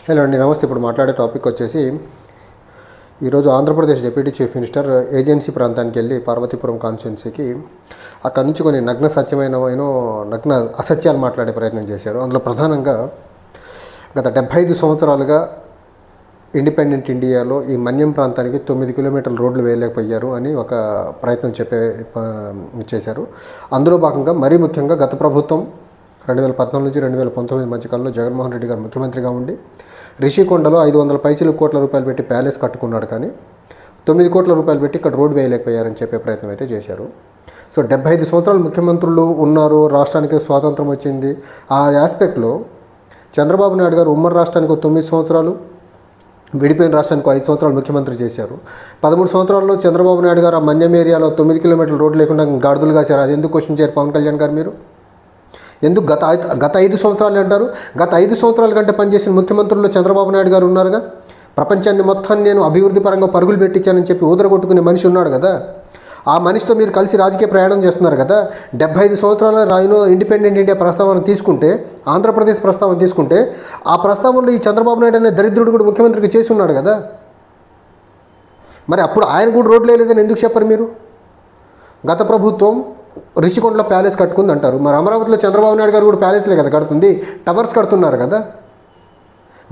Hello అండి, నమస్తే. ఇప్పుడు మాట్లాడే టాపిక్ వచ్చేసి ఈరోజు Andhra Pradesh deputy chief minister agency ప్రాంతానికి వెళ్ళి పార్వతీపురం కాన్స్టిట్యున్సీకి అక్కడ నుంచి కొన్ని నగ్న అసత్యాలు మాట్లాడే ప్రయత్నం చేశారు. అందులో ప్రధానంగా గత 75 సంవత్సరాలుగా ఇండిపెండెంట్ ఇండియాలో ఈ మన్యం ప్రాంతానికి 9 కిలోమీటర్ల రోడ్లు వేయలేకపోయారు అని ఒక ప్రయత్నం చేశారు. అందులో భాగంగా మరీ ముఖ్యంగా గత ప్రభుత్వం 2014 నుంచి 2019 మధ్యకాలంలో జగన్మోహన్ రెడ్డి గారు ముఖ్యమంత్రిగా ఉండి రిషికొండలో 500 పైసలు కోట్ల రూపాయలు పెట్టి ప్యాలెస్ కట్టుకున్నాడు. కానీ 9 కోట్ల రూపాయలు పెట్టి ఇక్కడ రోడ్డు వేయలేకపోయారని చెప్పే ప్రయత్నం అయితే చేశారు. సో 75 సంవత్సరాలు ముఖ్యమంత్రులు ఉన్నారు, రాష్ట్రానికి స్వాతంత్రం వచ్చింది. ఆ ఆస్పెక్ట్లో చంద్రబాబు నాయుడు గారు ఉమ్మడి రాష్ట్రానికి 9 సంవత్సరాలు, విడిపోయిన రాష్ట్రానికి 5 సంవత్సరాలు ముఖ్యమంత్రి చేశారు. 13 సంవత్సరాల్లో చంద్రబాబు నాయుడు గారు ఆ మన్యం ఏరియాలో 9 కిలోమీటర్ల రోడ్డు లేకుండా గాడిదలు కాశారు. అది ఎందుకు క్వశ్చన్ చేయరు పవన్ కళ్యాణ్ గారు? మీరు ఎందుకు గత 5 సంవత్సరాలు అంటారు? గత 5 సంవత్సరాల కంటే పనిచేసిన ముఖ్యమంత్రుల్లో చంద్రబాబు నాయుడు గారు ఉన్నారుగా. ప్రపంచాన్ని మొత్తాన్ని నేను అభివృద్ధి పరంగా పరుగులు పెట్టించానని చెప్పి ఊదరగొట్టుకునే మనిషి ఉన్నాడు కదా. ఆ మనిషితో మీరు కలిసి రాజకీయ ప్రయాణం చేస్తున్నారు కదా. 75 సంవత్సరాల ఇండిపెండెంట్ ఇండియా ప్రస్తావన తీసుకుంటే, ఆంధ్రప్రదేశ్ ప్రస్తావన తీసుకుంటే, ఆ ప్రస్తావనలో ఈ చంద్రబాబు నాయుడు అనే దరిద్రుడు కూడా ముఖ్యమంత్రికి చేసి ఉన్నాడు కదా. మరి అప్పుడు ఆయన కూడా రోడ్లు వేయలేదని ఎందుకు చెప్పరు మీరు? గత ప్రభుత్వం రిషికొండలో ప్యాలెస్ కట్టుకుంది అంటారు. మరి అమరావతిలో చంద్రబాబు నాయుడు గారు కూడా ప్యాలెస్లే కదా కడుతుంది, టవర్స్ కడుతున్నారు కదా.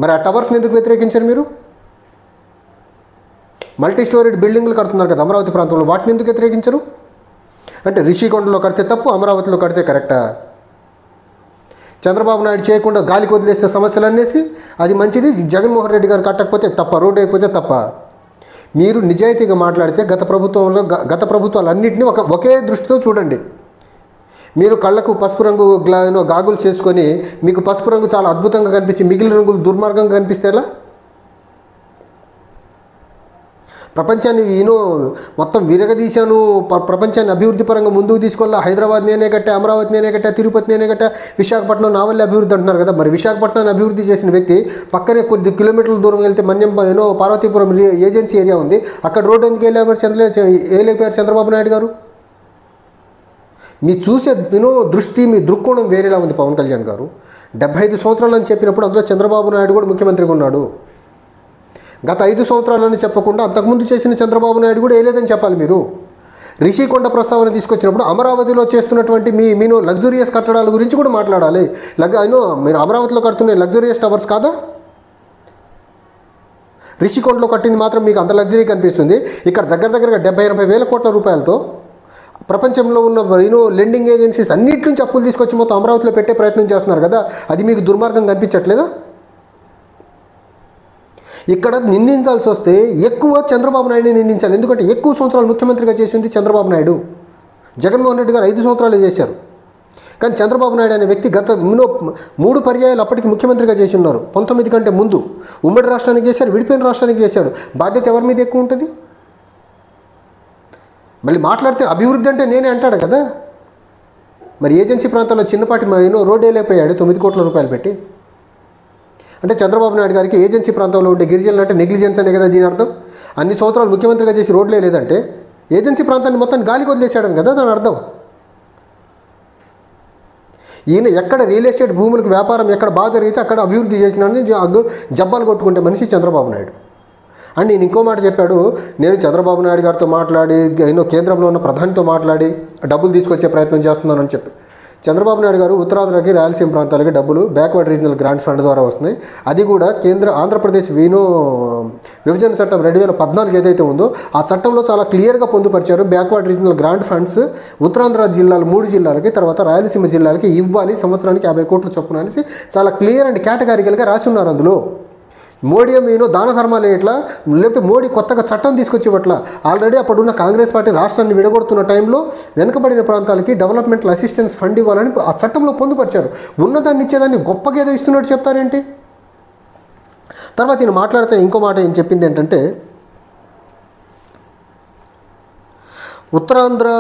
మరి ఆ టవర్స్ని ఎందుకు వ్యతిరేకించారు మీరు? మల్టీ స్టోరీడ్ బిల్డింగ్లు కడుతున్నారు కదా అమరావతి ప్రాంతంలో, వాటిని ఎందుకు వ్యతిరేకించరు? అంటే రిషికొండలో కడితే తప్పు, అమరావతిలో కడితే కరెక్టా? చంద్రబాబు నాయుడు చేయకుండా గాలికి వదిలేస్తే సమస్యలు అనేసి అది మంచిది, జగన్మోహన్ రెడ్డి గారు కట్టకపోతే తప్ప, రోడ్డు అయిపోతే తప్ప. మీరు నిజాయితీగా మాట్లాడితే గత ప్రభుత్వాలన్నింటినీ ఒకే దృష్టితో చూడండి. మీరు కళ్ళకు పసుపు రంగు గాగుల్స్ చేసుకొని మీకు పసుపు రంగు చాలా అద్భుతంగా కనిపించి మిగిలిన రంగులు దుర్మార్గంగా కనిపిస్తే ఎలా? ప్రపంచాన్ని మొత్తం విరగదీశాను, ప్రపంచాన్ని అభివృద్ధి పరంగా ముందుకు తీసుకెళ్ళా. హైదరాబాద్ నేనే కట్టా, అమరావతి నేనే కట్టా, తిరుపతి నేనే కట్టా, విశాఖపట్నం నా వల్లే అభివృద్ధి అంటున్నారు కదా. మరి విశాఖపట్నాన్ని అభివృద్ధి చేసిన వ్యక్తి పక్కనే కొద్ది కిలోమీటర్ల దూరం వెళ్తే మన్యం పార్వతీపురం ఏజెన్సీ ఏరియా ఉంది, అక్కడ రోడ్డు ఎందుకు వేయలేకపోయారు చంద్రబాబు నాయుడు గారు? మీ చూసే దృష్టి, మీ దృక్కోణం వేరేలా ఉంది పవన్ కళ్యాణ్ గారు. 75 సంవత్సరాలు అని చెప్పినప్పుడు అందులో చంద్రబాబు నాయుడు కూడా ముఖ్యమంత్రిగా ఉన్నాడు. గత 5 సంవత్సరాలని చెప్పకుండా అంతకుముందు చేసిన చంద్రబాబు నాయుడు కూడా వేయలేదని చెప్పాలి మీరు. రిషికొండ ప్రస్తావన తీసుకొచ్చినప్పుడు అమరావతిలో చేస్తున్నటువంటి మీరు లగ్జరియస్ కట్టడాల గురించి కూడా మాట్లాడాలి. మీరు అమరావతిలో కడుతున్న లగ్జరియస్ టవర్స్ కాదా? రిషికొండలో కట్టింది మాత్రం మీకు అంత లగ్జరీ కనిపిస్తుంది. ఇక్కడ దగ్గరగా 70-80 వేల కోట్ల రూపాయలతో ప్రపంచంలో ఉన్న లెండింగ్ ఏజెన్సీస్ అన్నిటి నుంచి అప్పులు తీసుకొచ్చి మొత్తం అమరావతిలో పెట్టే ప్రయత్నం చేస్తున్నారు కదా. అది మీకు దుర్మార్గం కనిపించట్లేదా? ఇక్కడ నిందించాల్సి వస్తే ఎక్కువ చంద్రబాబు నాయుడిని నిందించాలి. ఎందుకంటే ఎక్కువ సంవత్సరాలు ముఖ్యమంత్రిగా చేసింది చంద్రబాబు నాయుడు. జగన్మోహన్ రెడ్డి గారు 5 సంవత్సరాలు చేశారు. కానీ చంద్రబాబు నాయుడు అనే వ్యక్తి గత 3 పర్యాయాలు అప్పటికి ముఖ్యమంత్రిగా చేసి ఉన్నారు. 19 కంటే ముందు ఉమ్మడి రాష్ట్రానికి చేశారు, విడిపోయిన రాష్ట్రానికి చేశాడు. బాధ్యత ఎవరి మీద ఎక్కువ ఉంటుంది? మళ్ళీ మాట్లాడితే అభివృద్ధి అంటే నేనే అంటాడు కదా. మరి ఏజెన్సీ ప్రాంతాల్లో చిన్నపాటి రోడ్డు వేయలేకపోయాడు 9 కోట్ల రూపాయలు పెట్టి. అంటే చంద్రబాబు నాయుడు గారికి ఏజెన్సీ ప్రాంతంలో ఉండే గిరిజనులు అంటే నెగ్లిజెన్స్ అనే కదా దీని అర్థం. అన్ని సంవత్సరాలు ముఖ్యమంత్రిగా చేసి రోడ్లే లేదంటే ఏజెన్సీ ప్రాంతాన్ని మొత్తం గాలికి వదిలేశాడని కదా దాని అర్థం. ఈయన ఎక్కడ రియల్ ఎస్టేట్ భూములకు వ్యాపారం ఎక్కడ బాగా జరిగితే అక్కడ అభివృద్ధి చేసినాడని జబ్బాలు కొట్టుకుంటే మనిషి చంద్రబాబు నాయుడు. అండ్ నేను ఇంకో మాట చెప్పాడు, నేను చంద్రబాబు నాయుడు గారితో మాట్లాడి కేంద్రంలో ఉన్న ప్రధానితో మాట్లాడి డబ్బులు తీసుకొచ్చే ప్రయత్నం చేస్తున్నానని చెప్పి. చంద్రబాబు నాయుడు గారు ఉత్తరాంధ్రకి, రాయలసీమ ప్రాంతాలకి డబ్బులు బ్యాక్వర్డ్ రీజనల్ గ్రాంట్ ఫండ్ ద్వారా వస్తున్నాయి. అది కూడా ఆంధ్రప్రదేశ్ విభజన చట్టం 2014 ఏదైతే ఉందో ఆ చట్టంలో చాలా క్లియర్గా పొందుపరిచారు. Backward regional grant funds Uttarandhra జిల్లాలు 3 జిల్లాలకి, తర్వాత రాయలసీమ జిల్లాలకి ఇవ్వాలి, సంవత్సరానికి 50 కోట్ల చొప్పున అనేసి చాలా క్లియర్ అండ్ కేటగారికల్గా రాసి ఉన్నారు. అందులో మోడీ దాన ధర్మాలు ఎట్లా, లేకపోతే మోడీ కొత్తగా చట్టం తీసుకొచ్చి ఇవ్వట్లా. ఆల్రెడీ అప్పుడున్న కాంగ్రెస్ పార్టీ రాష్ట్రాన్ని విడగొడుతున్న టైంలో వెనుకబడిన ప్రాంతాలకి డెవలప్మెంటల్ అసిస్టెన్స్ ఫండ్ ఇవ్వాలని ఆ చట్టంలో పొందుపరిచారు. ఉన్నదాన్ని ఇచ్చేదాన్ని గొప్పగా ఏదో ఇస్తున్నట్టు చెప్తారేంటి? తర్వాత నేను మాట్లాడితే ఇంకో మాట ఏం చెప్పింది ఏంటంటే, ఉత్తరాంధ్ర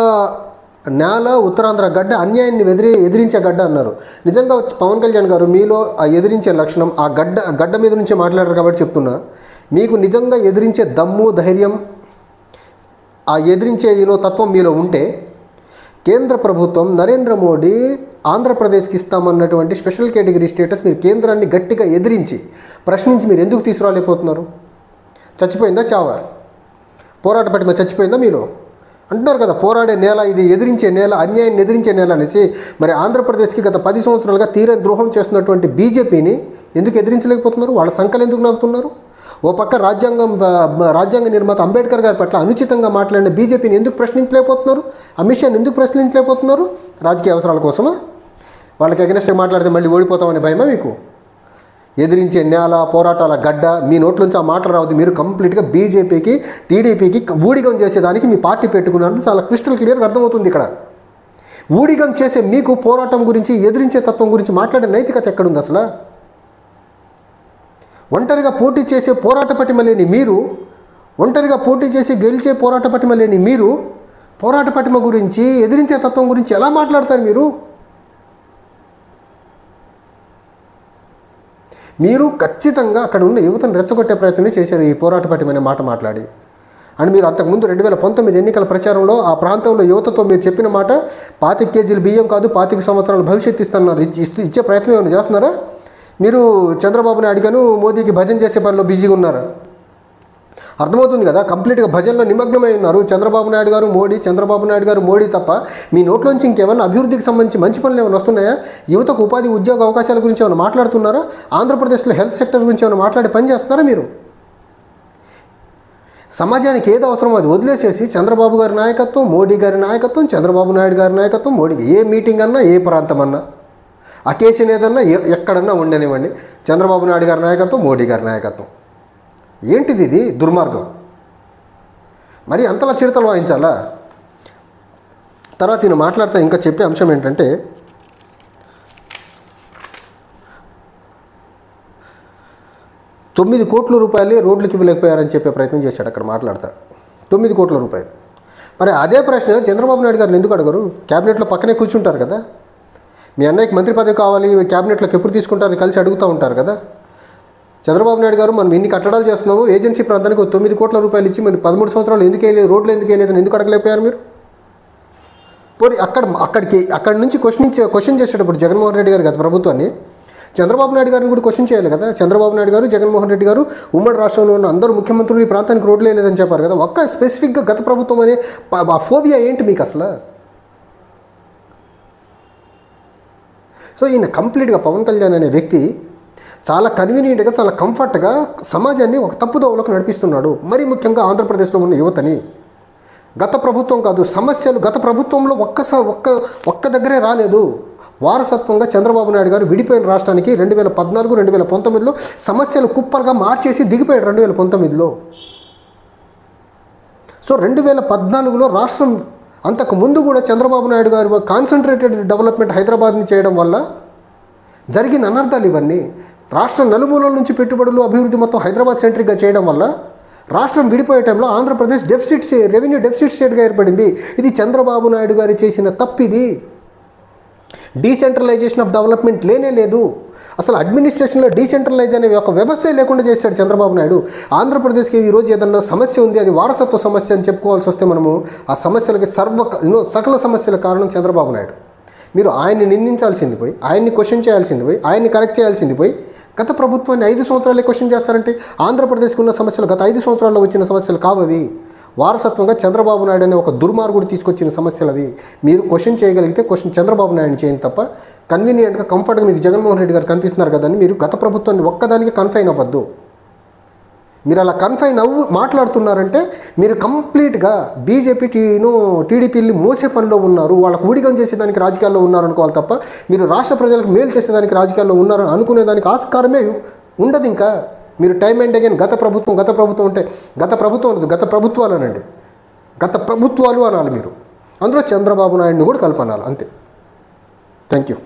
నేల, ఉత్తరాంధ్ర గడ్డ అన్యాయాన్ని ఎదిరించే గడ్డ అన్నారు. నిజంగా పవన్ కళ్యాణ్ గారు మీలో ఆ ఎదిరించే లక్షణం ఆ గడ్డ మీద నుంచే మాట్లాడారు కాబట్టి చెప్తున్నా, మీకు నిజంగా ఎదిరించే దమ్ము, ధైర్యం, ఆ ఎదిరించే తత్వం మీలో ఉంటే కేంద్ర ప్రభుత్వం నరేంద్ర మోడీ ఆంధ్రప్రదేశ్కి ఇస్తామన్నటువంటి స్పెషల్ కేటగిరీ స్టేటస్ మీరు కేంద్రాన్ని గట్టిగా ఎదిరించి ప్రశ్నించి మీరు ఎందుకు తీసుకురాలేకపోతున్నారు? చచ్చిపోయిందా చావా? పోరాట పటిమ చచ్చిపోయిందా మీరు? అంటున్నారు కదా పోరాడే నేల ఇది, ఎదిరించే నేల, అన్యాయాన్ని ఎదిరించే నేల అనేసి. మరి ఆంధ్రప్రదేశ్కి గత 10 సంవత్సరాలుగా తీరని ద్రోహం చేస్తున్నటువంటి బీజేపీని ఎందుకు ఎదిరించలేకపోతున్నారు? వాళ్ళ సంకలు ఎందుకు నాకుతున్నారు? ఓ పక్క రాజ్యాంగ నిర్మాత అంబేద్కర్ గారి పట్ల అనుచితంగా మాట్లాడిన బీజేపీని ఎందుకు ప్రశ్నించలేకపోతున్నారు? అమిత్ షాని ఎందుకు ప్రశ్నించలేకపోతున్నారు? రాజకీయ అవసరాల కోసమా? వాళ్ళకి అగెనెస్ట్గా మాట్లాడితే మళ్ళీ ఓడిపోతామనే భయమా మీకు? ఎదిరించే నేల, పోరాటాల గడ్డ, మీ నోట్లోంచి ఆ మాట రావద్దు. మీరు కంప్లీట్గా బీజేపీకి, టీడీపీకి ఊడిగం చేసేదానికి మీ పార్టీ పెట్టుకున్నారని చాలా క్రిస్టల్ క్లియర్గా అర్థమవుతుంది. ఇక్కడ ఊడిగం చేసే మీకు పోరాటం గురించి, ఎదిరించే తత్వం గురించి మాట్లాడే నైతికత ఎక్కడుంది అసలు? ఒంటరిగా పోటీ చేసే పోరాట పటిమ లేని మీరు, ఒంటరిగా పోటీ చేసి గెలిచే పోరాట పటిమ లేని మీరు పోరాట పటిమ గురించి, ఎదిరించే తత్వం గురించి ఎలా మాట్లాడతారు మీరు? మీరు ఖచ్చితంగా అక్కడ ఉన్న యువతను రెచ్చగొట్టే ప్రయత్నమే చేశారు ఈ పోరాట పటిమ అనే మాట మాట్లాడి. అండ్ మీరు అంతకుముందు 2019 ఎన్నికల ప్రచారంలో ఆ ప్రాంతంలో యువతతో మీరు చెప్పిన మాట 25 కేజీలు బియ్యం కాదు 25 సంవత్సరాల భవిష్యత్తు ఇస్తున్నారు. ఇచ్చే ప్రయత్నం ఏమైనా చేస్తున్నారా? మీరు చంద్రబాబు నాయుడు గారు మోదీకి భజన చేసే పనిలో బిజీగా ఉన్నారు. అర్థమవుతుంది కదా, కంప్లీట్గా భజనలో నిమగ్నమై ఉన్నారు. చంద్రబాబు నాయుడు గారు మోడీ తప్ప మీ నోట్లోంచి ఇంకేమైనా అభివృద్ధికి సంబంధించి మంచి పనులు ఏమైనా వస్తున్నాయా? యువతకు ఉపాధి, ఉద్యోగ అవకాశాల గురించి ఏమైనా మాట్లాడుతున్నారా? ఆంధ్రప్రదేశ్లో హెల్త్ సెక్టర్ గురించి ఏమైనా మాట్లాడి పని చేస్తున్నారా? మీరు సమాజానికి ఏది అవసరమో అది వదిలేసేసి చంద్రబాబు గారి నాయకత్వం, మోడీ గారి నాయకత్వం, చంద్రబాబు నాయుడు గారి నాయకత్వం, మోడీకి ఏ మీటింగ్ అన్నా, ఏ ప్రాంతం అన్నా, అకేషన్ ఏదన్నా ఎక్కడన్నా ఉండనివ్వండి, చంద్రబాబు నాయుడు గారి నాయకత్వం, మోడీ గారి నాయకత్వం. ఏంటిది ఇది దుర్మార్గం? మరి అంతలా చిడతలు వాయించాలా? తర్వాత నేను మాట్లాడితే ఇంకా చెప్పే అంశం ఏంటంటే, ₹9 కోట్ల రోడ్లకి ఇవ్వలేకపోయారని చెప్పే ప్రయత్నం చేశాడు అక్కడ మాట్లాడతా. 9 కోట్ల రూపాయలు. మరి అదే ప్రశ్న చంద్రబాబు నాయుడు గారిని ఎందుకు అడగరు? క్యాబినెట్లో పక్కనే కూర్చుంటారు కదా, మీ అన్నయ్యకి మంత్రి పదవి కావాలి, క్యాబినెట్లోకి ఎప్పుడు తీసుకుంటారని కలిసి అడుగుతూ ఉంటారు కదా. చంద్రబాబు నాయుడు గారు మనం ఇన్ని కట్టడాలు చేస్తున్నాము, ఏజెన్సీ ప్రాంతానికి ₹9 కోట్ల ఇచ్చి మరి 13 సంవత్సరాలు ఎందుకు వేయలేదు, రోడ్లు ఎందుకు వేయలేదని ఎందుకు అడగలేకపోయారు మీరు? పోనీ అక్కడి నుంచి క్వశ్చన్ చేసేటప్పుడు జగన్మోహన్ రెడ్డి గారు గత ప్రభుత్వాన్ని, చంద్రబాబు నాయుడు గారిని కూడా క్వశ్చన్ చేయాలి కదా. చంద్రబాబు నాయుడు గారు, జగన్మోహన్ రెడ్డి గారు ఉమ్మడి రాష్ట్రంలో ఉన్న అందరూ ముఖ్యమంత్రులు ఈ ప్రాంతానికి రోడ్లు వేయలేదని చెప్పారు కదా. ఒక్క స్పెసిఫిక్గా గత ప్రభుత్వం అనే ఆ ఫోబియా ఏంటి మీకు అసలు? సో ఈయన కంప్లీట్గా పవన్ కళ్యాణ్ అనే వ్యక్తి చాలా కన్వీనియంట్గా, చాలా కంఫర్ట్గా సమాజాన్ని ఒక తప్పుదోవలోకి నడిపిస్తున్నాడు. మరీ ముఖ్యంగా ఆంధ్రప్రదేశ్లో ఉన్న యువతని. గత ప్రభుత్వం కాదు, సమస్యలు గత ప్రభుత్వంలో ఒక్క దగ్గరే రాలేదు. వారసత్వంగా చంద్రబాబు నాయుడు గారు విడిపోయిన రాష్ట్రానికి 2014, 2019లో సమస్యలు కుప్పలుగా మార్చేసి దిగిపోయాడు 2019లో. సో 2014లో రాష్ట్రం అంతకు ముందు కూడా చంద్రబాబు నాయుడు గారు కాన్సన్ట్రేటెడ్ డెవలప్మెంట్ హైదరాబాద్ని చేయడం వల్ల జరిగిన అనర్థాలు ఇవన్నీ. రాష్ట్రం నలుమూలల నుంచి పెట్టుబడులు, అభివృద్ధి మొత్తం హైదరాబాద్ సెంట్రిక్గా చేయడం వల్ల రాష్ట్రం విడిపోయే టైంలో ఆంధ్రప్రదేశ్ రెవెన్యూ డెఫిసిట్ స్టేట్గా ఏర్పడింది. ఇది చంద్రబాబు నాయుడు గారు చేసిన తప్పిది. డీసెంట్రలైజేషన్ ఆఫ్ డెవలప్మెంట్ లేనే లేదు. అసలు అడ్మినిస్ట్రేషన్లో డీసెంట్రలైజ్ అనే ఒక వ్యవస్థే లేకుండా చేశాడు చంద్రబాబు నాయుడు. ఆంధ్రప్రదేశ్కి ఈరోజు ఏదన్నా సమస్య ఉంది, అది వారసత్వ సమస్య అని చెప్పుకోవాల్సి వస్తే మనము ఆ సమస్యలకి సకల సమస్యల కారణం చంద్రబాబు నాయుడు. మీరు ఆయన్ని నిందించాల్సింది పోయి, ఆయన్ని క్వశ్చన్ చేయాల్సింది పోయి, ఆయన్ని కరెక్ట్ చేయాల్సింది పోయి గత ప్రభుత్వాన్ని 5 సంవత్సరాలే క్వశ్చన్ చేస్తారంటే ఆంధ్రప్రదేశ్కి ఉన్న సమస్యలు గత 5 సంవత్సరాల్లో వచ్చిన సమస్యలు కావవి. వారసత్వంగా చంద్రబాబు నాయుడు అనే ఒక దుర్మార్గుడు తీసుకొచ్చిన సమస్యలు అవి. మీరు క్వశ్చన్ చేయగలిగితే చంద్రబాబు నాయుడిని చేయండి తప్ప కన్వీనియంట్గా, కంఫర్ట్గా మీకు జగన్మోహన్ రెడ్డి గారు కనిపిస్తున్నారు కదని మీరు గత ప్రభుత్వాన్ని ఒక్కదానికి కన్ఫైన్ అవ్వద్దు. మీరు అలా కన్ఫైన్ మాట్లాడుతున్నారంటే మీరు కంప్లీట్గా టీడీపీని మోసే పనిలో ఉన్నారు, వాళ్ళకు ఊడిగం చేసేదానికి రాజకీయాల్లో ఉన్నారు అనుకోవాలి తప్ప మీరు రాష్ట్ర ప్రజలకు మేలు చేసేదానికి రాజకీయాల్లో ఉన్నారని అనుకునేదానికి ఆస్కారమే ఉండదు. ఇంకా మీరు టైం అండ్ అగైన్ గత ప్రభుత్వం అంటే గత ప్రభుత్వాలు అనండి, గత ప్రభుత్వాలు అనాలి. మీరు అందులో చంద్రబాబు నాయుడిని కూడా కలపనాలి. అంతే. Thank you.